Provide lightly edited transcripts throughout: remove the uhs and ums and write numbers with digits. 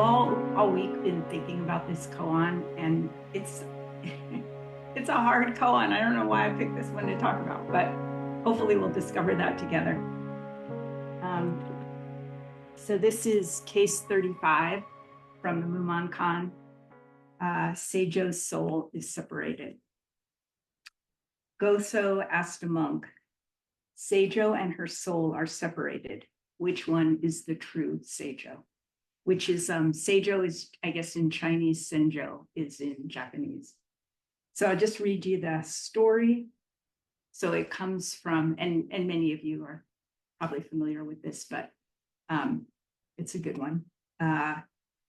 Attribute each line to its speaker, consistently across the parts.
Speaker 1: I've all week been thinking about this koan, and it's it's a hard koan. I don't know why I picked this one to talk about, but hopefully we'll discover that together. Um, so this is case 35 from the Mumonkan. Seijo's soul is separated. Goso asked a monk, Seijo and her soul are separated. Which one is the true Seijo? Which is Seijo is, I guess, in Chinese, Senjo is in Japanese. So I'll just read you the story. So it comes from, and many of you are probably familiar with this, but it's a good one.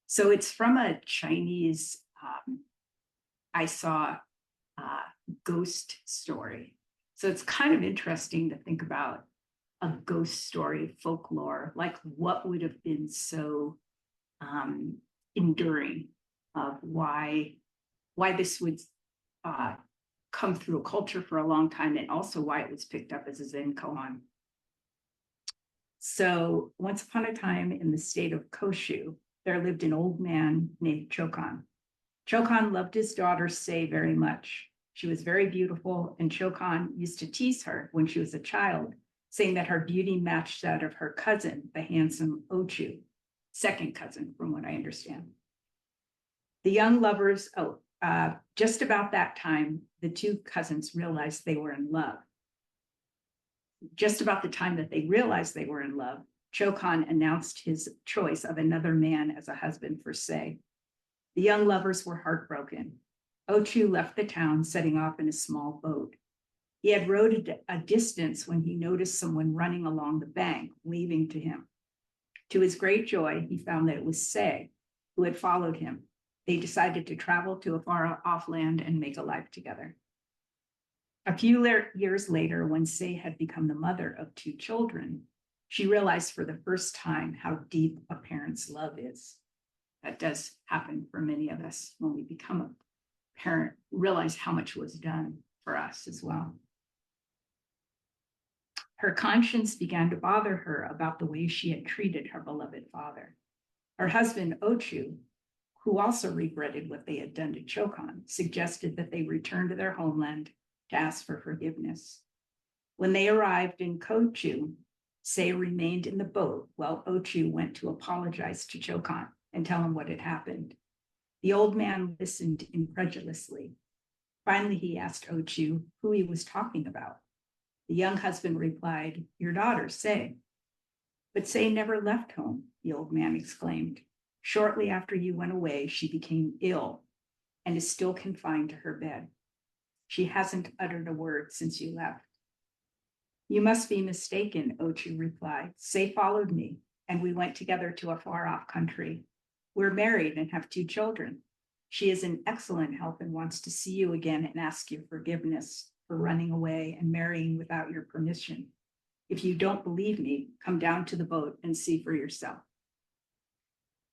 Speaker 1: So it's from a Chinese, I saw ghost story. So it's kind of interesting to think about a ghost story, folklore, like what would have been so enduring of why this would come through a culture for a long time, and also why it was picked up as a Zen koan. So once upon a time in the state of Koshu, there lived an old man named Chokan. Chokan loved his daughter Sei very much. She was very beautiful, and Chokan used to tease her when she was a child, saying that her beauty matched that of her cousin, the handsome Ochu, second cousin, from what I understand. The young lovers, just about that time, the two cousins realized they were in love. Just about the time that they realized they were in love, Chokan announced his choice of another man as a husband for Sei. The young lovers were heartbroken. Ochu left the town, setting off in a small boat. He had rowed a distance when he noticed someone running along the bank, waving to him. To his great joy, he found that it was Sei, who had followed him. They decided to travel to a far-off land and make a life together. A few years later, when Sei had become the mother of two children, she realized for the first time how deep a parent's love is. That does happen for many of us when we become a parent, realize how much was done for us as well. Her conscience began to bother her about the way she had treated her beloved father. Her husband, Ochu, who also regretted what they had done to Chokan, suggested that they return to their homeland to ask for forgiveness. When they arrived in Kochu, Sei remained in the boat while Ochu went to apologize to Chokan and tell him what had happened. The old man listened incredulously. Finally, he asked Ochu who he was talking about. The young husband replied, "Your daughter, Sei." "But Sei never left home," the old man exclaimed. "Shortly after you went away, she became ill and is still confined to her bed. She hasn't uttered a word since you left." "You must be mistaken," Ochu replied. "Sei followed me, and we went together to a far-off country. We're married and have two children. She is in excellent health and wants to see you again and ask your forgiveness for running away and marrying without your permission. If you don't believe me, come down to the boat and see for yourself."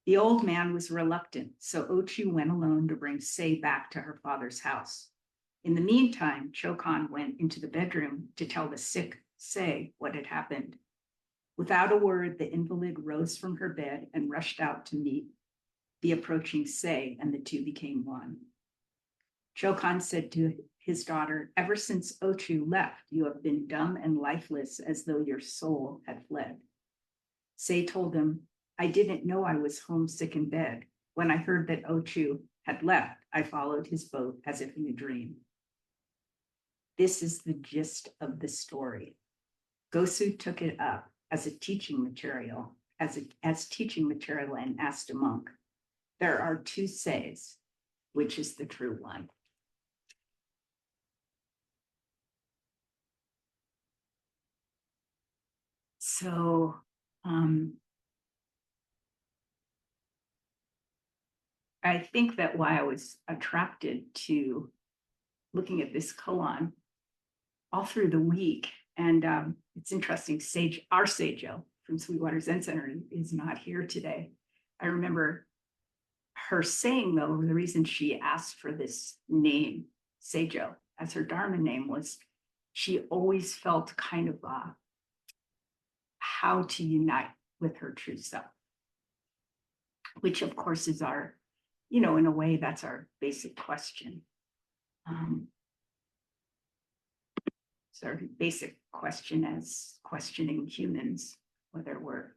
Speaker 1: The old man was reluctant, so Ochu went alone to bring Sei back to her father's house. In the meantime, Chokan went into the bedroom to tell the sick Sei what had happened. Without a word, the invalid rose from her bed and rushed out to meet the approaching Sei, and the two became one. Chokan said to his daughter, "Ever since Ochu left, you have been dumb and lifeless as though your soul had fled." Sei told him, "I didn't know I was homesick in bed. When I heard that Ochu had left, I followed his boat as if in a dream." This is the gist of the story. Gosu took it up as a teaching material, as teaching material, and asked a monk, "There are two Seis. Which is the true one?" So I think that why I was attracted to looking at this koan all through the week, and it's interesting, our Seijo from Sweetwater Zen Center is not here today. I remember her saying, though, the reason she asked for this name, Seijo, as her Dharma name, was she always felt kind of how to unite with her true self. which of course is our, in a way, that's our basic question. It's our basic question as questioning humans, whether we're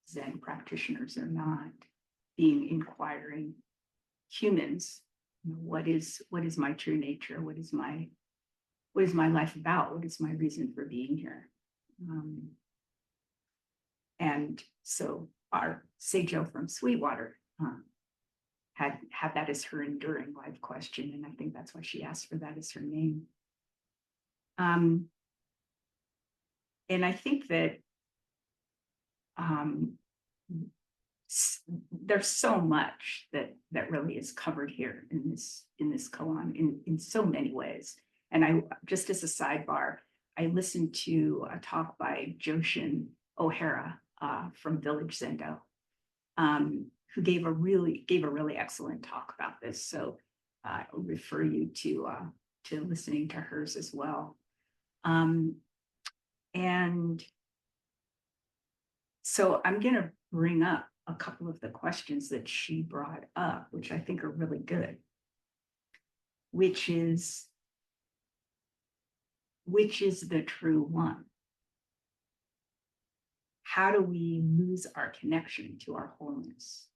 Speaker 1: Zen practitioners or not, being inquiring humans. What is my true nature? What is my life about? What is my reason for being here? And so our Seijo from Sweetwater had that as her enduring life question, and I think that's why she asked for that as her name. And I think that there's so much that really is covered here in this koan in so many ways. And I, just as a sidebar, I listened to a talk by Kyoshin O'Hara from Village Zendo, who gave a really excellent talk about this. So I'll refer you to listening to hers as well. And so I'm going to bring up a couple of the questions that she brought up, which I think are really good, which is the true one? How do we lose our connection to our wholeness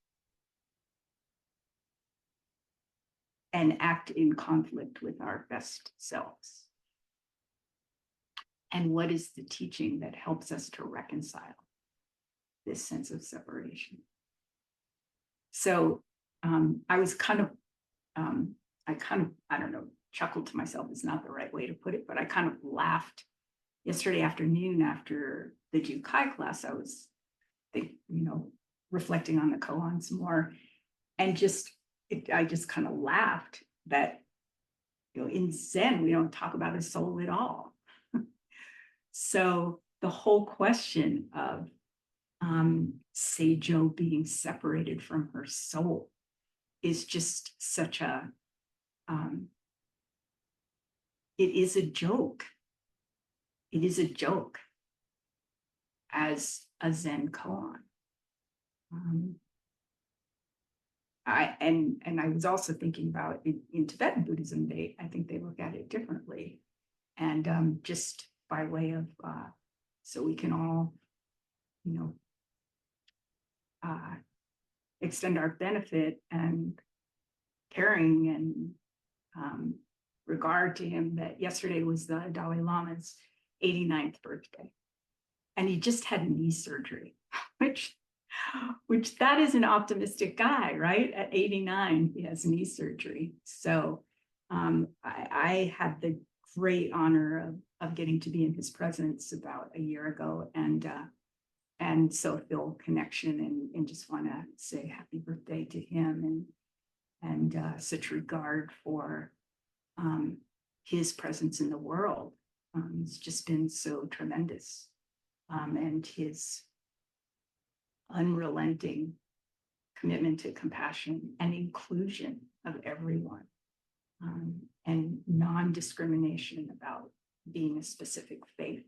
Speaker 1: and act in conflict with our best selves? And what is the teaching that helps us to reconcile this sense of separation? So I was kind of, I don't know, chuckled to myself is not the right way to put it, but I kind of laughed yesterday afternoon after the Jukai class. I was, reflecting on the koan some more, and I just kind of laughed that, in Zen, we don't talk about a soul at all. So the whole question of Seijo being separated from her soul is just such a, it is a joke. It is a joke as a Zen koan. I was also thinking about in Tibetan Buddhism, I think they look at it differently. And just by way of, so we can all, extend our benefit and caring and regard to him, that yesterday was the Dalai Lama's 89th birthday. And he just had knee surgery, which that is an optimistic guy, right? At 89, he has knee surgery. So I had the great honor of getting to be in his presence about a year ago, and so feel connection and just want to say happy birthday to him, and such regard for his presence in the world. It's just been so tremendous, and his unrelenting commitment to compassion and inclusion of everyone, and non-discrimination about being a specific faith.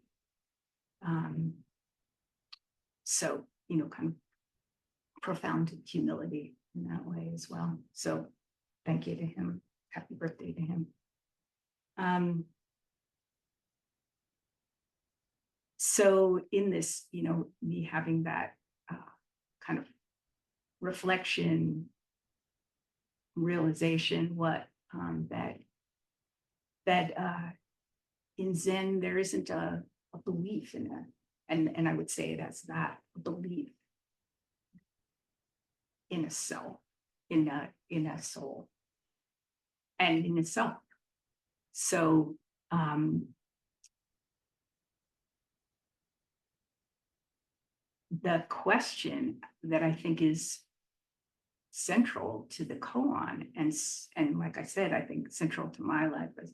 Speaker 1: So, kind of profound humility in that way as well. So thank you to him. Happy birthday to him. So in this, me having that kind of reflection, realization, what that in Zen there isn't a belief in it, and I would say it as that, a belief in a self, in a soul, and in itself. So the question that I think is central to the koan, and like I said, I think central to my life, as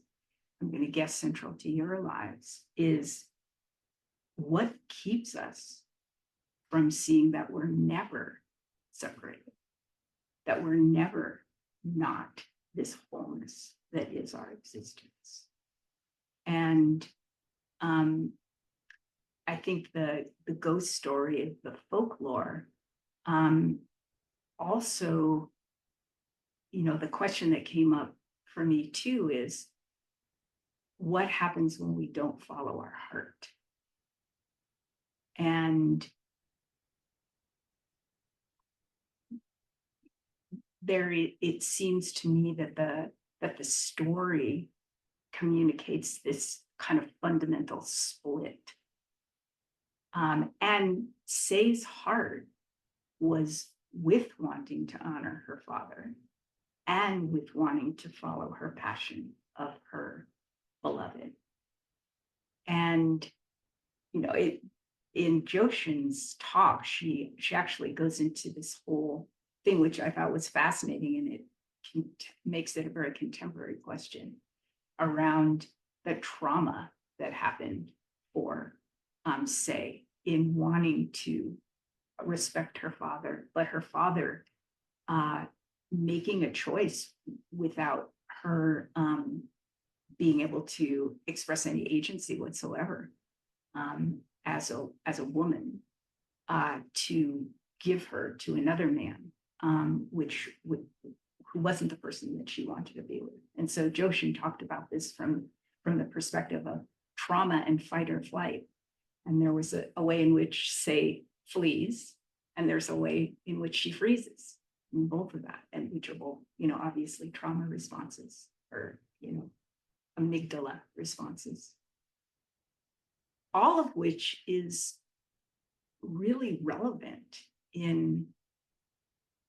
Speaker 1: I'm going to guess central to your lives, is what keeps us from seeing that we're never separated, that we're never not this wholeness that is our existence. And I think the ghost story, the folklore, also, the question that came up for me too is, what happens when we don't follow our heart? And it seems to me that the story communicates this kind of fundamental split. And Say's heart was with wanting to honor her father and with wanting to follow her passion of her beloved. And, in Joshin's talk, she actually goes into this whole thing, which I thought was fascinating, and it makes it a very contemporary question around the trauma that happened for Say in wanting to respect her father, but her father making a choice without her being able to express any agency whatsoever as a woman, to give her to another man, who wasn't the person that she wanted to be with. And so Joshin talked about this from the perspective of trauma and fight or flight. And there was a way in which Say flees, and there's a way in which she freezes, and both of that, and which are both, obviously trauma responses, or, amygdala responses. All of which is really relevant in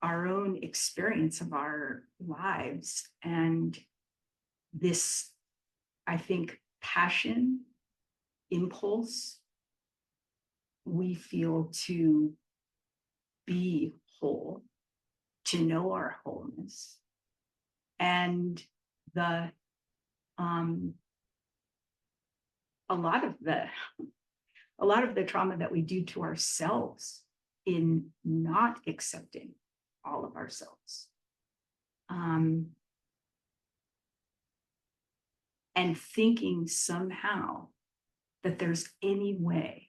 Speaker 1: our own experience of our lives. And this, I think, passion, impulse we feel to be whole, to know our wholeness, and a lot of the trauma that we do to ourselves in not accepting all of ourselves, and thinking somehow that there's any way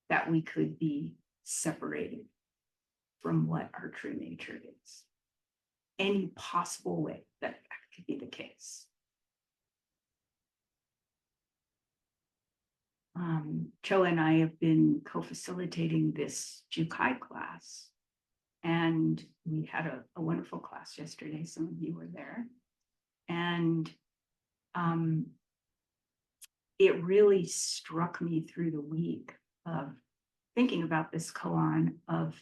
Speaker 1: that we could be separated from what our true nature is. Any possible way that could be the case. Cho and I have been co-facilitating this Jukai class, and we had a wonderful class yesterday. Some of you were there. And it really struck me through the week of thinking about this koan of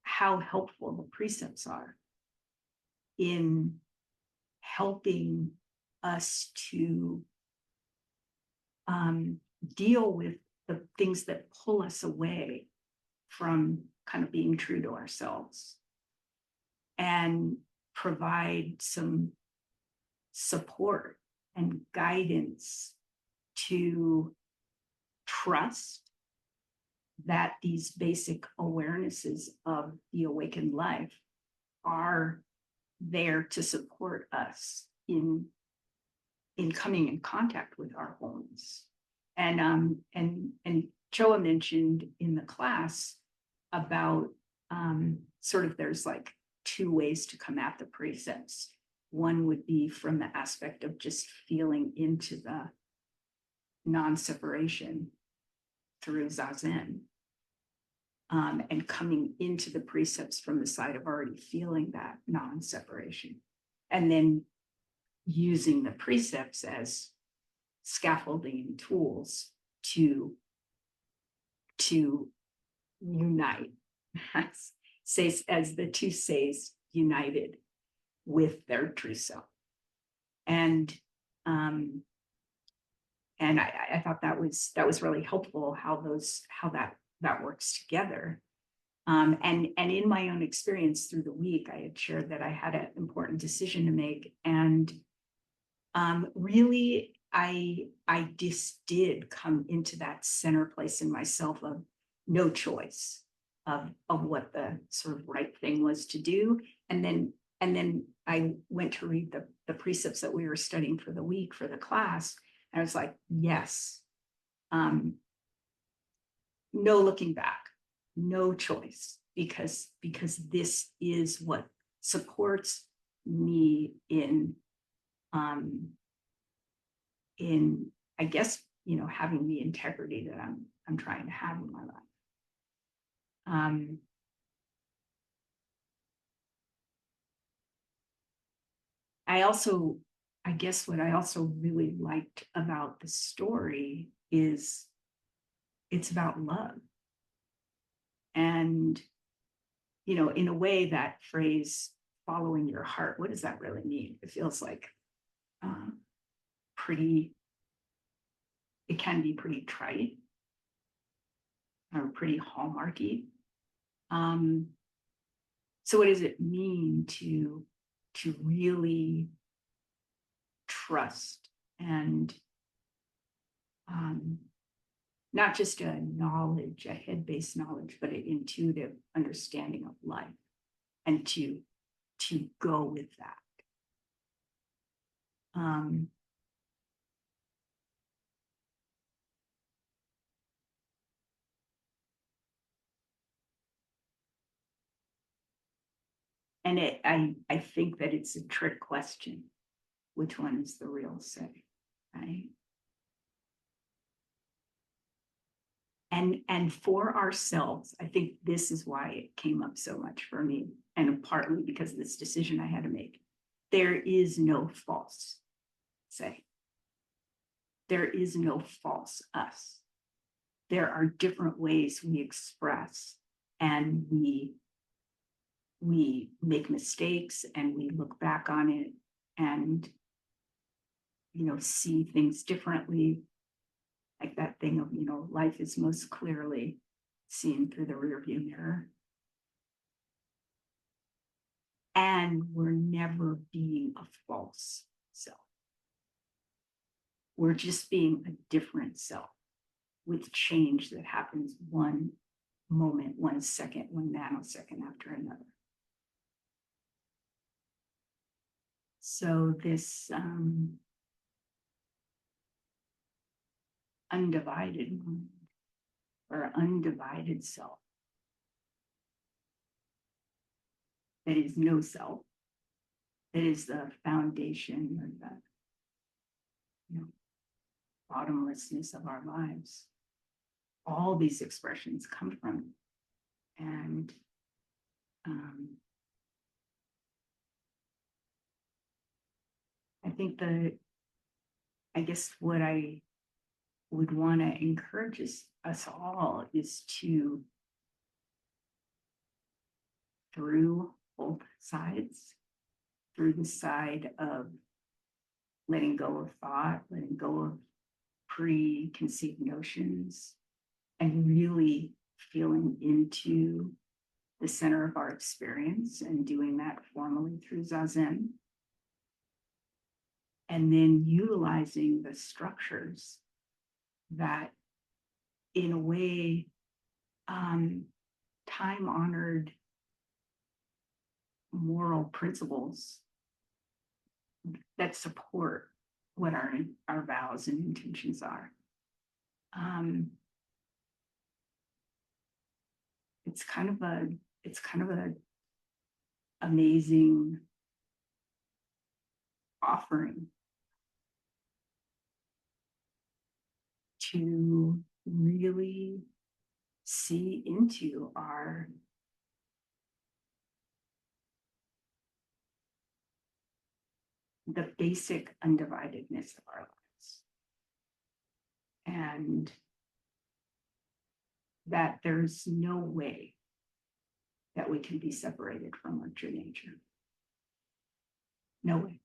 Speaker 1: how helpful the precepts are in helping us to deal with the things that pull us away from kind of being true to ourselves, and provide some support and guidance to trust that these basic awarenesses of the awakened life are there to support us in coming in contact with our wholeness. And Choa mentioned in the class about sort of there's like two ways to come at the precepts. One would be from the aspect of just feeling into the non-separation through Zazen, and coming into the precepts from the side of already feeling that non-separation, and then using the precepts as scaffolding and tools to unite, as the two Says united with their true self. And I thought that was really helpful, how that works together. And in my own experience through the week, I had shared that I had an important decision to make, and really I just did come into that center place in myself of no choice of what the sort of right thing was to do. And then I went to read the precepts that we were studying for the week for the class. And I was like, yes, no looking back. no choice, because this is what supports me in, I guess, having the integrity that I'm trying to have in my life. I guess what I also really liked about the story is it's about love. And, in a way, that phrase, following your heart, what does that really mean? It feels like pretty, it can be pretty trite or pretty hallmarky. So what does it mean to really trust and not just a knowledge, a head-based knowledge, but an intuitive understanding of life, and to go with that. And I think that it's a trick question. Which one is the real say, right? And for ourselves, I think this is why it came up so much for me, and partly because of this decision I had to make. There is no false say. There is no false us. There are different ways we express, and we make mistakes, and we look back on it and see things differently. Like that thing of, life is most clearly seen through the rearview mirror. And we're never being a false self. We're just being a different self with change that happens one moment, 1 second, 1 nanosecond after another. So this undivided mind, or undivided self, that is no self, that is the foundation, or the bottomlessness of our lives. All these expressions come from, and I think I guess what I would want to encourage us all is to, through both sides, through the side of letting go of thought, letting go of preconceived notions, and really feeling into the center of our experience, and doing that formally through Zazen. And then utilizing the structures that, in a way, time-honored moral principles that support what our vows and intentions are. It's kind of a amazing offering to really see into the basic undividedness of our lives, and that there's no way that we can be separated from our true nature. No way.